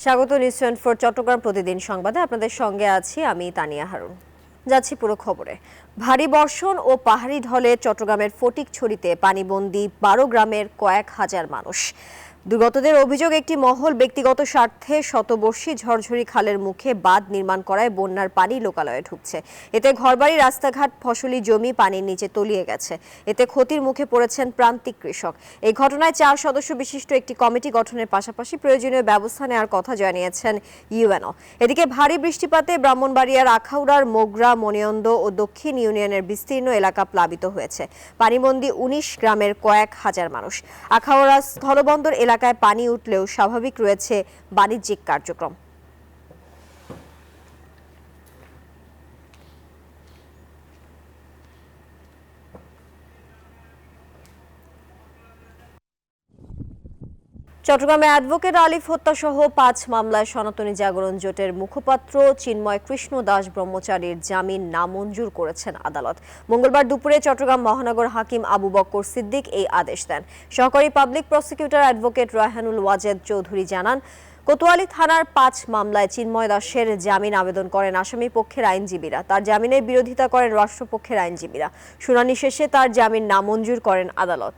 স্বাগত নিউজ 24 চট্টগ্রাম প্রতিদিন সংবাদে আপনাদের সঙ্গে আছি আমি তানিয়া হারুন। যাচ্ছি পুরো খবরে। ভারী বর্ষণ ও পাহাড়ি ঢলে চট্টগ্রামের ফটিকছড়িতে পানিবন্দী 12 গ্রামের কয়েক হাজার মানুষ। দুর্গতদের অভিযোগ, একটি মহল ব্যক্তিগত স্বার্থে শতবর্ষী ঝরঝরি খালের মুখে বাঁধ নির্মাণ করায় বন্যার পানি লোকালয়ে ঢুকছে। এতে ঘরবাড়ি, রাস্তাঘাট, ফসলি জমি পানির নিচে তলিয়ে গেছে। এতে ক্ষতির মুখে পড়েছেন প্রান্তিক কৃষক। এই ঘটনায় 4 সদস্য বিশিষ্ট একটি কমিটি গঠনের পাশাপাশি প্রয়োজনীয় ব্যবস্থা নেওয়ার কথা জানিয়েছেন ইউএনও। এদিকে ভারী বৃষ্টিপাতে ব্রাহ্মণবাড়িয়ার আখাউড়ার মোগরা, মনিয়ন্দ ও দক্ষিণ ইউনিয়নের বিস্তীর্ণ এলাকা প্লাবিত হয়েছে। পানিবন্দী 19 গ্রামের কয়েক হাজার মানুষ। আখাউড়া স্থলবন্দর এলাকায় পানি উঠলেও স্বাভাবিক রয়েছে বাণিজ্যিক কার্যক্রম। চট্টগ্রামে অ্যাডভোকেট আলিফ হত্যাসহ 5 মামলায় সনাতনী জাগরণ জোটের মুখপাত্র চিন্ময় কৃষ্ণ দাস ব্রহ্মচারীর জামিন নামঞ্জুর করেছেন আদালত। মঙ্গলবার দুপুরে চট্টগ্রাম মহানগর হাকিম আবু বক্কর সিদ্দিক এই আদেশ দেন। সহকারী public prosecutor advocate Raihanul Wajed Chowdhury জানান, কোতোয়ালি থানার 5 মামলায় চিন্ময় দাসের জামিন আবেদন করেন আসামি পক্ষের আইনজীবীরা। তার জামিনের বিরোধিতা করেন রাষ্ট্রপক্ষের আইনজীবীরা। শুনানি শেষে তার জামিন নামঞ্জুর করেন আদালত।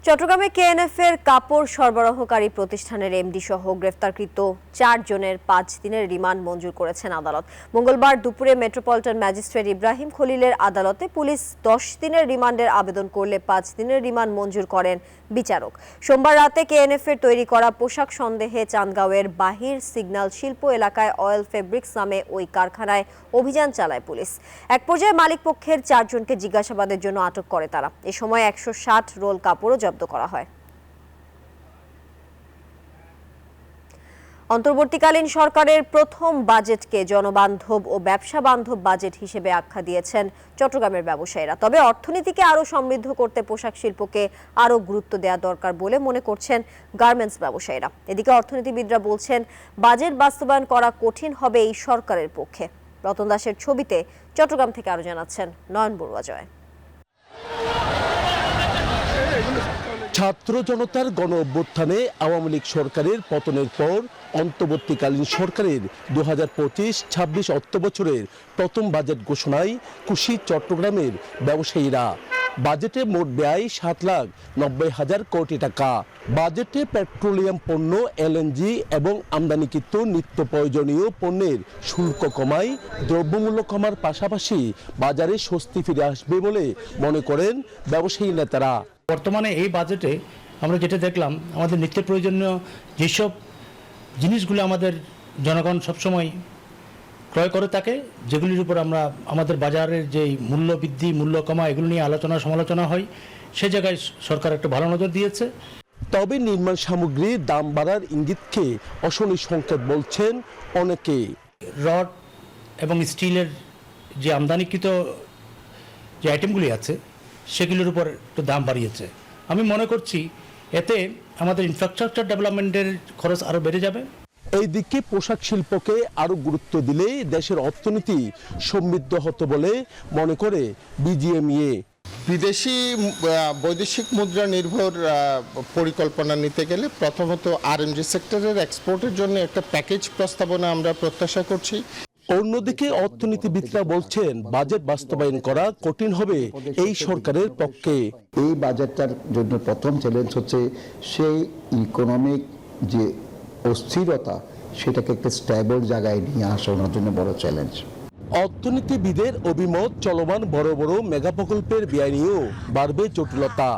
চট্টগ্রামে কেএনএফ এর কাপড় সরবরাহকারী প্রতিষ্ঠানের এমডি সহ গ্রেফতারকৃত 4 জনের 5 দিনের রিমান্ড মঞ্জুর করেছেন আদালত। মঙ্গলবার দুপুরে মেট্রোপলিটন ম্যাজিস্ট্রেট ইব্রাহিম খলিলের আদালতে পুলিশ 10 দিনের রিমান্ডের আবেদন করলে 5 দিনের রিমান্ড মঞ্জুর করেন বিচারক। সোমবার রাতে কেএনএফ এর তৈরি করা পোশাক সন্দেহে চান্দগাঁওয়ের বাহির সিগন্যাল শিল্প এলাকায় অয়েল ফেব্রিক্স নামে ওই কারখানায় অভিযান চালায় পুলিশ। এক পর্যায়ে মালিক পক্ষের 4 জনকে জিজ্ঞাসাবাদের জন্য আটক করে তারা। এ সময় 160 রোল কাপড়ও জব্দ করা হয়। অন্তর্বর্তীকালীন সরকারের প্রথম বাজেটকে জনবান্ধব ও ব্যবসা বান্ধব বাজেট হিসেবে আখ্যা দিয়েছেন চট্টগ্রামের ব্যবসায়ীরা। তবে অর্থনীতিকে আরও সমৃদ্ধ করতে পোশাক শিল্পকে আরও গুরুত্ব দেওয়া দরকার বলে মনে করছেন গার্মেন্টস ব্যবসায়ীরা। এদিকে অর্থনীতিবিদরা বলছেন, বাজেট বাস্তবায়ন করা কঠিন হবে এই সরকারের পক্ষে। রতন দাসের ছবিতে চট্টগ্রাম থেকে আরও জানাচ্ছেন নয়ন বড়ুয়া জয়। ছাত্র জনতার গণ অভ্যুত্থানে আওয়ামী লীগ সরকারের পতনের পর অন্তর্বর্তীকালীন সরকারের 2025-26 অর্থবছরের প্রথম বাজেট ঘোষণায় খুশি চট্টগ্রামের ব্যবসায়ীরা। বাজেটে মোট ব্যয় 7,90,000 কোটি টাকা। বাজেটে পেট্রোলিয়াম পণ্য, এলএনজি এবং আমদানিকৃত নিত্য প্রয়োজনীয় পণ্যের শুল্ক কমায় দ্রব্যমূল্য কমার পাশাপাশি বাজারে স্বস্তি ফিরে আসবে বলে মনে করেন ব্যবসায়ী নেতারা। বর্তমানে এই বাজেটে আমরা যেটা দেখলাম, আমাদের নিত্য প্রয়োজনীয় যেসব জিনিসগুলো আমাদের জনগণ সবসময় ক্রয় করে থাকে, যেগুলির উপর আমরা আমাদের বাজারের যে মূল্য বৃদ্ধি, মূল্য কমা, এগুলো নিয়ে আলোচনা সমালোচনা হয়, সে জায়গায় সরকার একটা ভালো নজর দিয়েছে। তবে নির্মাণ সামগ্রীর দাম বাড়ার ইঙ্গিতকে অশনি সংকেত বলছেন অনেকে। রড এবং স্টিলের যে আমদানিকৃত যে আইটেমগুলি আছে, সেগুলির উপর একটু দাম বাড়িয়েছে। আমি মনে করছি এতে আমাদের ইনফ্রাস্ট্রাকচার ডেভেলপমেন্টের খরচ আরও বেড়ে যাবে। এই দিকে পোশাক শিল্পকে আরো গুরুত্ব দিলে দেশের অর্থনীতি সমৃদ্ধ হতো বলে মনে করে বিজিএমইএ। বিদেশি বৈদেশিক মুদ্রা নির্ভর পরিকল্পনা নিতে গেলে প্রথমত আরএমজি সেক্টরের এক্সপোর্টের জন্য একটা প্যাকেজ প্রস্তাবনা আমরা প্রত্যাশা করছি। অন্যদিকে অর্থনীতিবিদরা বলছেন, বাজেট বাস্তবায়ন করা কঠিন হবে এই সরকারের পক্ষে। এই বাজেটটার জন্য প্রথম চ্যালেঞ্জ হচ্ছে সেই ইকোনমিক যে অস্থিরতা, সেটাকে একটা স্টেবল জায়গায় নিয়ে আসা ওনার জন্য বড় চ্যালেঞ্জ। অর্থনীতিবিদের অভিমত, চলমান বড় বড় মেগা প্রকল্পের ব্যয় নিয়েও বাড়বে জটিলতা।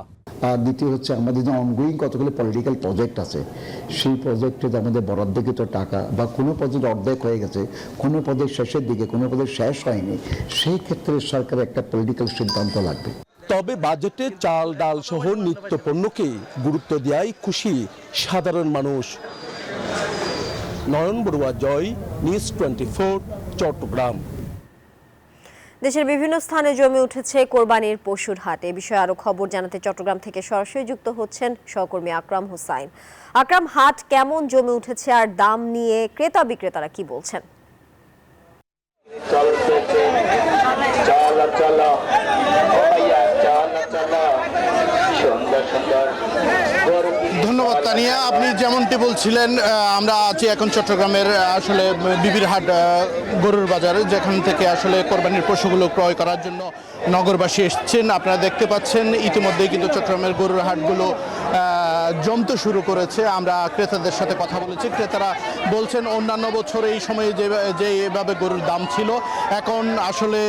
আর দ্বিতীয় হচ্ছে, আমাদের যে অনগোয়িং কতগুলো পলিটিক্যাল প্রজেক্ট আছে, সেই প্রজেক্টে যে আমাদের বরাদ্দকৃত টাকা বা কোনো প্রজেক্ট অর্ধেক হয়ে গেছে, কোনো প্রজেক্ট শেষের দিকে, কোনো প্রজেক্ট শেষ হয়নি, সেই ক্ষেত্রে সরকারের একটা পলিটিক্যাল সিদ্ধান্ত লাগবে। তবে বাজেটে চাল, ডাল সহ নিত্য পণ্যকে গুরুত্ব দেওয়ায় খুশি সাধারণ মানুষ। নয়ন বড়ুয়া জয়, নিউজ 24, চট্টগ্রাম। দেশের বিভিন্ন স্থানে জমে উঠেছে কোরবানির পশুর হাট। এ বিষয়ে আরো খবর জানাতে চট্টগ্রাম থেকে সরাসরি যুক্ত হচ্ছেন সহকর্মী আকরাম হোসাইন। আকরাম, হাট কেমন জমে উঠেছে আর দাম নিয়ে ক্রেতা বিক্রেতারা কি বলছেন? সুন্দর ধন্যবাদ তানিয়া, আপনি যেমনটি বলছিলেন আমরা আছি এখন চট্টগ্রামের আসলে বিবির হাট গরুর বাজারে, যেখান থেকে আসলে কোরবানির পশুগুলো ক্রয় করার জন্য নগরবাসী এসছেন। আপনারা দেখতে পাচ্ছেন ইতিমধ্যেই কিন্তু চট্টগ্রামের গরুর হাটগুলো জমতে শুরু করেছে। আমরা ক্রেতাদের সাথে কথা বলেছি, ক্রেতারা বলছেন অন্যান্য বছর এই সময়ে যে এভাবে গরুর দাম ছিল, এখন আসলে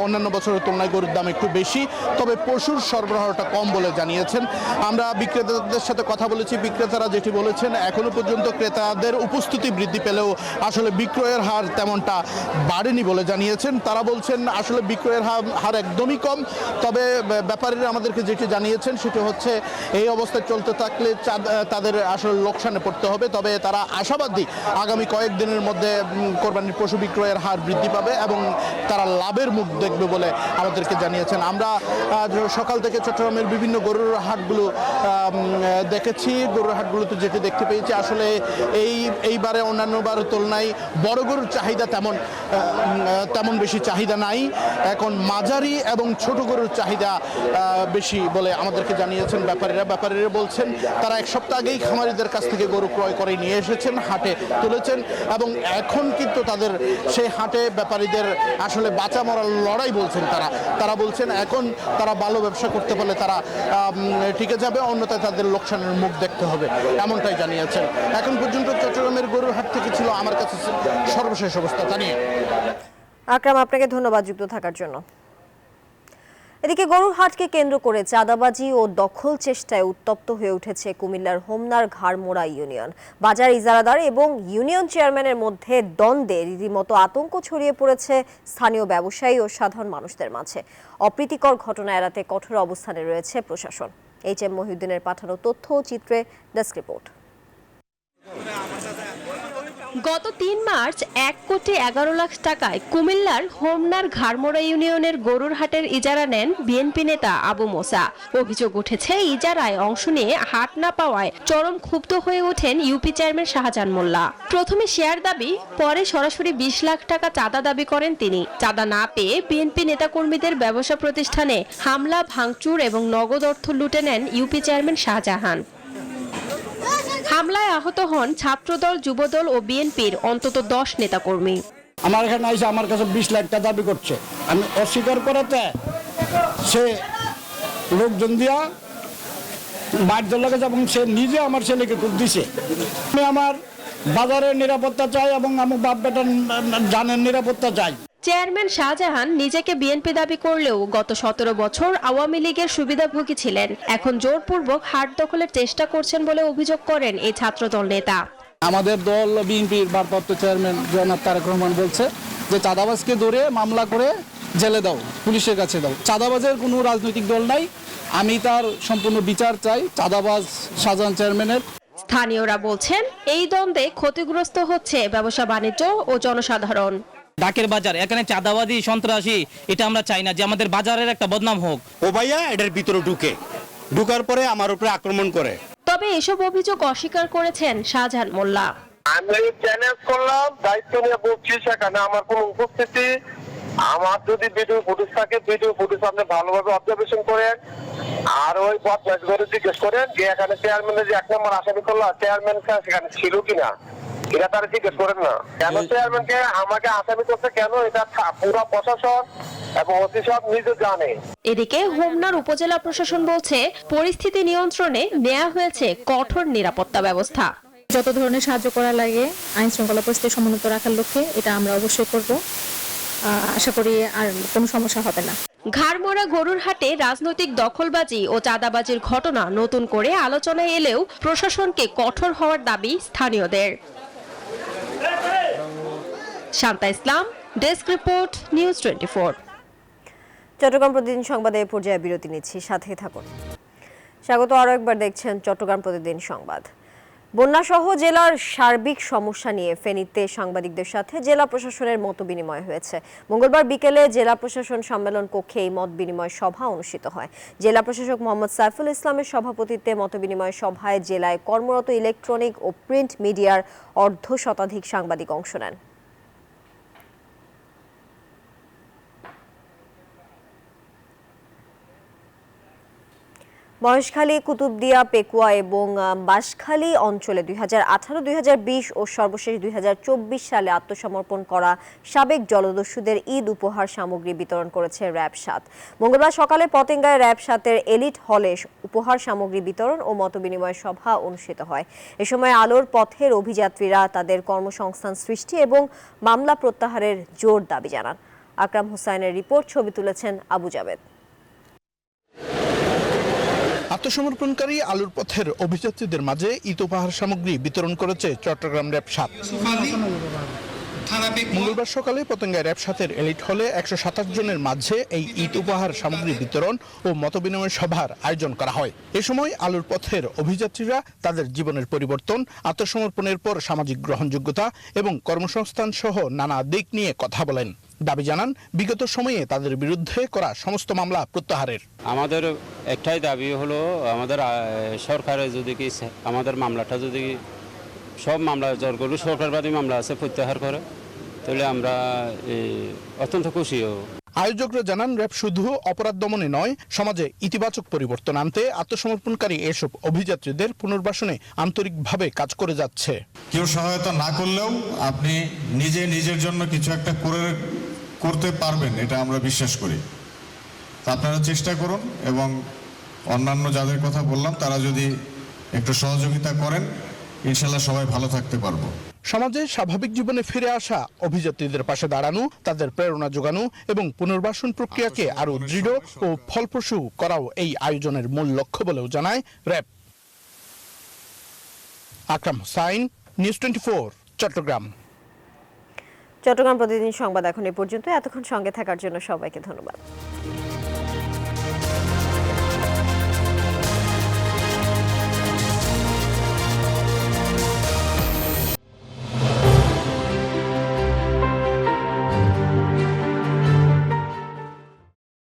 অন্যান্য বছরের তুলনায় গরুর দাম একটু বেশি, তবে পশুর সরবরাহটা কম বলে জানিয়েছেন। আমরা বিক্রেতাদের সাথে কথা বলেছি, বিক্রেতারা যেটি বলেছেন এখনো পর্যন্ত ক্রেতাদের উপস্থিতি বৃদ্ধি পেলেও আসলে বিক্রয়ের হার তেমনটা বাড়েনি বলে জানিয়েছেন। তারা বলছেন আসলে বিক্রয়ের হার একদমই কম, তবে ব্যাপারীরা আমাদেরকে যেটি জানিয়েছেন সেটি হচ্ছে এই অবস্থায় চলতে থাকলে তাদের আসলে লোকসানে পড়তে হবে। তবে তারা আশাবাদী আগামী কয়েকদিনের মধ্যে কোরবানির পশু বিক্রয়ের হার বৃদ্ধি পাবে এবং তারা লাভের মুখ দেখবে বলে আমাদেরকে জানিয়েছেন। আমরা সকাল থেকে চট্টগ্রামের বিভিন্ন গরুর হাটগুলো দেখেছি। গরুর হাটগুলোতে যেটি দেখতে পেয়েছি আসলে এইবারে অন্যান্যবারের তুলনায় বড় গরুর চাহিদা তেমন বেশি চাহিদা নাই। এখন মাঝারি এবং ছোট গরুর চাহিদা বেশি বলে আমাদেরকে জানিয়েছেন ব্যাপারীরা বলছেন তারা এক সপ্তাহ আগেই খামারিদের কাছ থেকে গরু ক্রয় করে নিয়ে এসেছেন, হাটে তুলেছেন এবং এখন কিন্তু তাদের সেই হাটে ব্যাপারীদের আসলে বাঁচা মরার লড়াই বলছেন। তারা বলছেন এখন তারা ভালো ব্যবসা করতে পারলে তারা টিকে যাবে, অন্যথায় তাদের লোকসানের মুখ দেখতে হবে, এমনটাই জানিয়েছেন। এখন পর্যন্ত চট্টগ্রামের গরুর হাট থেকে ছিল আমার কাছে সর্বশেষ অবস্থা। জানিয়ে আকরাম, আপনাকে ধন্যবাদ যুক্ত থাকার জন্য। এদিকে গরুর হাটকে কেন্দ্র করে চাঁদাবাজি ও দখল চেষ্টায় উত্তপ্ত হয়ে উঠেছে কুমিল্লার হোমনার ঘাড়মোড়া ইউনিয়ন। বাজার ইজারাদার এবং ইউনিয়ন চেয়ারম্যানের মধ্যে দ্বন্দ্বে রীতিমতো আতঙ্ক ছড়িয়ে পড়েছে স্থানীয় ব্যবসায়ী ও সাধারণ মানুষদের মাঝে। অপ্রীতিকর ঘটনা এড়াতে কঠোর অবস্থানে রয়েছে প্রশাসন। HM মহিউদ্দিনের পাঠানো তথ্য ও চিত্রে ডেস্ক রিপোর্ট। গত ৩ মার্চ ১,১১,০০,০০০ টাকায় কুমিল্লার হোমনার ঘাড়মোড়া ইউনিয়নের গরুর হাটের ইজারা নেন বিএনপি নেতা আবু মোসা। অভিযোগ উঠেছে ইজারায় অংশ নিয়ে হাট না পাওয়ায় চরম ক্ষুব্ধ হয়ে ওঠেন ইউপি চেয়ারম্যান শাহজাহান মোল্লা। প্রথমে শেয়ার দাবি, পরে সরাসরি ২০ লাখ টাকা চাঁদা দাবি করেন তিনি। চাঁদা না পেয়ে বিএনপি নেতাকর্মীদের ব্যবসা প্রতিষ্ঠানে হামলা, ভাঙচুর এবং নগদ অর্থ লুটে নেন ইউপি চেয়ারম্যান শাহজাহান। হামলায় আহত হন ছাত্রদল, যুবদল ও বিএনপির অন্তত ১০ নেতাকর্মী। আমার এখানে এসে আমার কাছে ২০ লাখ টাকা দাবি করছে, আমি অস্বীকার করাতে সে লোকজন দিয়া বাধ্য লেগেছে এবং সে নিজে আমার ছেলেকে খুব দিছে। আমি আমার বাজারের নিরাপত্তা চাই এবং আমার বাপ বেটার জানের নিরাপত্তা চাই। চেয়ারম্যান শাহজাহান নিজেকে বিএনপি দাবি করলেও গত ১৭ বছর আওয়ামী লীগের সুবিধাভোগী ছিলেন। এখন জোরপূর্বক হাট দখলের চেষ্টা করছেন বলে অভিযোগ করেন এই ছাত্রদল নেতা। আমাদের দল বিএনপির ভারপ্রাপ্ত চেয়ারম্যান জনাব তারেক রহমান বলছে যে চাঁদাবাজকে ধরে মামলা করে জেলে দাও, পুলিশের কাছে দাও। চাঁদাবাজের কোনো রাজনৈতিক দল নাই, আমি তার সম্পূর্ণ বিচার চাই চাঁদাবাজ শাহজাহান চেয়ারম্যানের। স্থানীয়রা বলছেন এই দ্বন্দ্বে ক্ষতিগ্রস্ত হচ্ছে ব্যবসা বাণিজ্য ও জনসাধারণ। ডাকের বাজার, এখানে চাঁদাবাদী, সন্ত্রাসী, এটা আমরা চাই না যে আমাদের বাজারের একটা বদনাম হোক। ও ভাইয়া এটার ভিতরে ঢুকার পরে আমার উপরে আক্রমণ করে। তবে এসব অভিযোগ অস্বীকার করেছেন শাহজাহান মোল্লা। আমি চ্যালেঞ্জ করলাম, দায়িত্ব নিয়ে বলছি, সেখানে আমার কোনো উপস্থিতি, আমার যদি ভিডিও ফুটেজ থাকে ভিডিও ফুটেজ আপনি ভালোভাবে অবজারভেশন করেন আর ওই বদমাশ করে জিজ্ঞেস করেন যে এখানে চেয়ারম্যানের যে ১ নম্বর আসামি করলো চেয়ারম্যান সেখানে ছিল কিনা, এটা তারা জিজ্ঞেস করেন না। কেন চেয়ারম্যানকে আমাকে আসামি করছে কেন, এটা পুরো প্রশাসন এবং ওসি সব নিজে জানে। এদিকে হোমনার উপজেলা প্রশাসন বলছে পরিস্থিতি নিয়ন্ত্রণে নেওয়া হয়েছে কঠোর নিরাপত্তা ব্যবস্থা। যত ধরনের সাহায্য করা লাগে আইন শৃঙ্খলা পরিস্থিতি সমুন্নত রাখার লক্ষ্যে এটা আমরা অবশ্যই করব। আশা করি আর কোনো সমস্যা হবে না। ঘাড়মোড়া গরুর হাটে রাজনৈতিক দখলবাজি ও চাঁদাবাজির ঘটনা নতুন করে আলোচনায় এলেও প্রশাসনকে কঠোর হওয়ার দাবি স্থানীয়দের। শান্তা ইসলাম, ডেস্ক রিপোর্ট, নিউজ 24। চট্টগ্রাম প্রতিদিন সংবাদে পর্যায়ে বিরতি নিচ্ছি, সাথে থাকুন। স্বাগত আরও একবার দেখছেন চট্টগ্রাম প্রতিদিন সংবাদ। বন্যাসহ জেলার সার্বিক সমস্যা নিয়ে ফেনীতে সাংবাদিকদের সাথে জেলা প্রশাসনের মত বিনিময় হয়েছে। মঙ্গলবার বিকেলে জেলা প্রশাসন সম্মেলন কক্ষে এই মত বিনিময় সভা অনুষ্ঠিত হয়। জেলা প্রশাসক মোহাম্মদ সাইফুল ইসলামের সভাপতিত্বে মত বিনিময় সভায় জেলায় কর্মরত ইলেকট্রনিক ও প্রিন্ট মিডিয়ার ১/২ সাংবাদিক অংশ নেন। মহেশখালী, কুতুবদিয়া, পেকুয়া এবং বাঁশখালী অঞ্চলে 2018-2020 ও সর্বশেষ 2024 সালে আত্মসমর্পণ করা সাবেক জলদস্যুদের ঈদ উপহার সামগ্রী বিতরণ করেছে র্যাব ৭। মঙ্গলবার সকালে পতেঙ্গায় র্যাব ৭-এর এলিট হলে উপহার সামগ্রী বিতরণ ও মতবিনিময় সভা অনুষ্ঠিত হয়। এ সময় আলোর পথের অভিযাত্রীরা তাদের কর্মসংস্থান সৃষ্টি এবং মামলা প্রত্যাহারের জোর দাবি জানান। আকরাম হোসাইনের রিপোর্ট, ছবি তুলেছেন আবু জাবেদ। আত্মসমর্পণকারী আলুর পথের অভিযাত্রীদের মাঝে ঈদ উপহার সামগ্রী বিতরণ করেছে চট্টগ্রাম র্যাব ৭। মঙ্গলবার সকালে পতেঙ্গায় র্যাব ৭-এর এলিট হলে 127 জনের মাঝে এই ঈদ উপহার সামগ্রী বিতরণ ও মতবিনিময় সভার আয়োজন করা হয়। এ সময় আলুর পথের অভিযাত্রীরা তাদের জীবনের পরিবর্তন, আত্মসমর্পণের পর সামাজিক গ্রহণযোগ্যতা এবং কর্মসংস্থান সহ নানা দিক নিয়ে কথা বলেন। দাবি জানান বিগত সময়ে তাদের বিরুদ্ধে করা সমস্ত মামলা প্রত্যাহারের। আমাদের একটাই দাবি হলো আমাদের সরকারের যদি কি আমাদের মামলাটা যদি সব মামলা যতগুলো সরকারবাদী মামলা আছে প্রত্যাহার করে তাহলে আমরা অত্যন্ত খুশি হব। আয়োজকরা জানান র্যাব শুধু অপরাধ দমনে নয়, সমাজে ইতিবাচক পরিবর্তন আনতে আত্মসমর্পণকারী এসব অভিযাত্রীদের পুনর্বাসনে আন্তরিকভাবে কাজ করে যাচ্ছে। কেউ সহায়তা না করলেও আপনি নিজের জন্য কিছু একটা করতে পারবেন, এটা আমরা বিশ্বাস করি। আপনারা চেষ্টা করুন এবং অন্যান্য যাদের কথা বললাম তারা যদি একটু সহযোগিতা করেন, ইনশাল্লাহ সবাই ভালো থাকতে পারবো। সমাজে স্বাভাবিক জীবনে ফিরে আসা অভিযাত্রীদের পাশে দাঁড়ানো, তাদের প্রেরণা যোগানো এবং পুনর্বাসন প্রক্রিয়াকে আরো দৃঢ় ও ফলপ্রসূ করাও এই আয়োজনের মূল লক্ষ্য বলেও জানায় র্যাব। আকরাম হোসাইন, নিউজ 24, চট্টগ্রাম। চট্টগ্রাম প্রতিদিন সংবাদ এখন এ পর্যন্ত। এতক্ষণ সঙ্গে থাকার জন্য সবাইকে ধন্যবাদ।